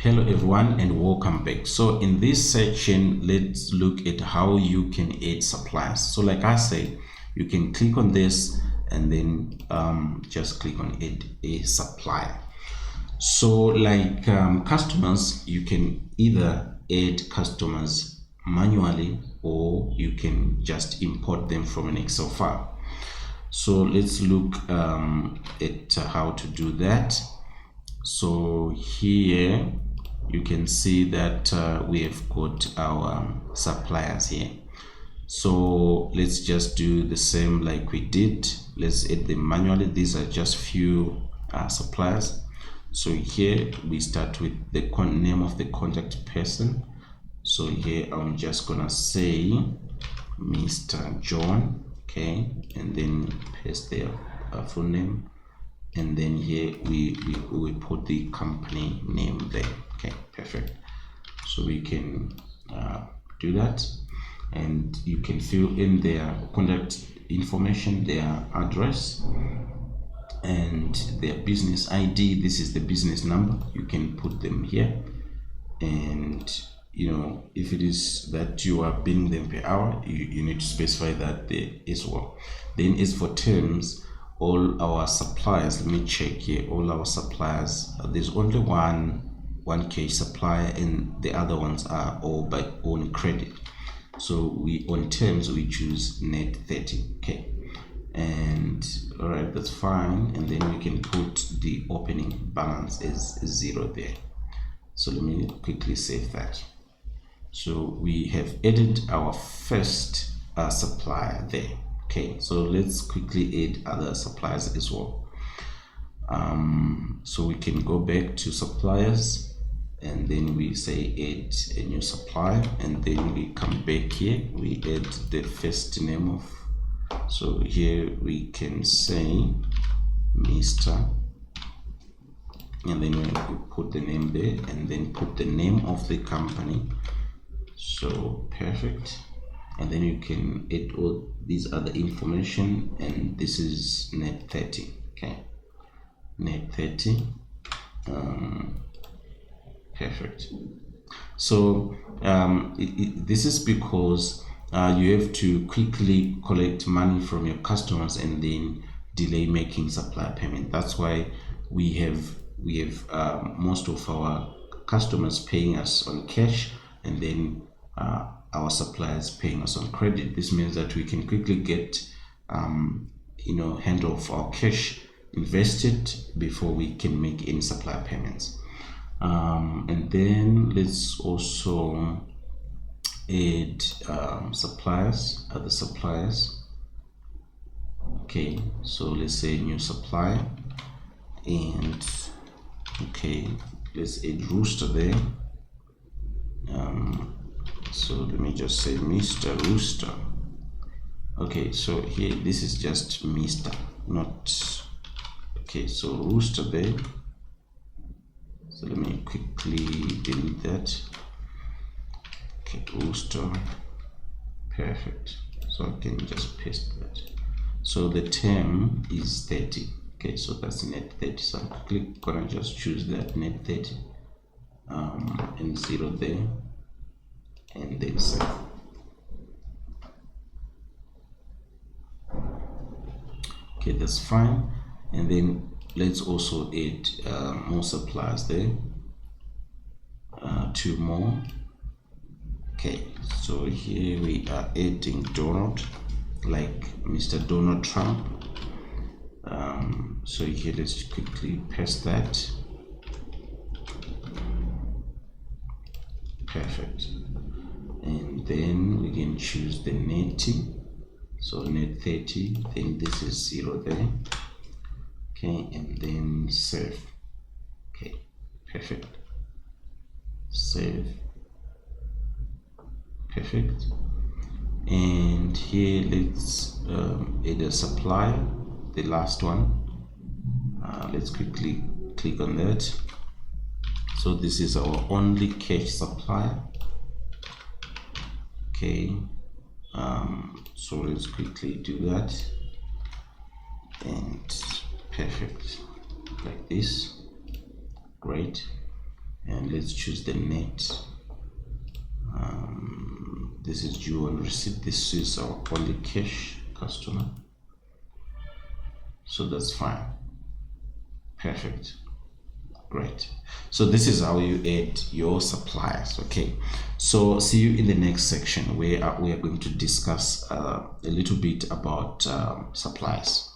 Hello everyone and welcome back. So in this section, let's look at how you can add suppliers. So like I say, you can click on this and then just click on add a supplier. So like customers, you can either add customers manually or you can just import them from an Excel file. So let's look at how to do that. So here you can see that we have got our suppliers here. So let's just do the same like we did. Let's add them manually. These are just few suppliers. So here we start with the name of the contact person. So here I'm just gonna say Mr. John, okay, and then paste their full name. And then here we put the company name there. Okay, perfect. So we can do that, and you can fill in their contact information, their address, and their business ID. This is the business number. You can put them here, and you know, if it is that you are billing them per hour, you need to specify that there as well. Then as for terms, all our suppliers, let me check here, all our suppliers, there's only one cash supplier and the other ones are all by own credit. So we on terms we choose net 30, okay, and all right, that's fine. And then we can put the opening balance as 0 there. So let me quickly save that. So we have added our first supplier there. Okay, so let's quickly add other suppliers as well. So we can go back to suppliers and then we say add a new supplier, and then we come back here, we add the first name of, so here we can say Mr. and then we put the name there and then put the name of the company. So perfect. And then you can add all these other information, and this is net 30, okay, net 30. Perfect. So this is because you have to quickly collect money from your customers and then delay making supplier payment. That's why we have most of our customers paying us on cash, and then our suppliers paying us on credit. This means that we can quickly get hand of our cash invested before we can make any supplier payments. And then let's also add suppliers, other suppliers. Okay, so let's say new supplier, and okay, let's add Rooster there. So let me just say Mr. Rooster. Okay, so here this is just Mr. not okay, so Rooster there. So let me quickly delete that. Okay, Rooster. Perfect. So I can just paste that. So the term is 30. Okay, so that's net 30. So I'm quickly gonna just choose that net 30 and 0 there, and then save. Okay, that's fine. And then let's also add more suppliers there, 2 more. Okay, so here we are adding Donald, like Mr. Donald Trump. So here let's quickly paste that. Perfect. And then we can choose the netting, so net 30, then this is 0 there. Okay, and then save. Okay, perfect. Save. Perfect. And here let's add a supplier, the last one. Let's quickly click on that. So this is our only cash supplier. Okay, so let's quickly do that, and perfect, like this. Great. and let's choose the net. This is due on receipt. This is our only cash customer, so that's fine. Perfect. Great. So this is how you add your suppliers. Okay, so see you in the next section where we are going to discuss a little bit about suppliers.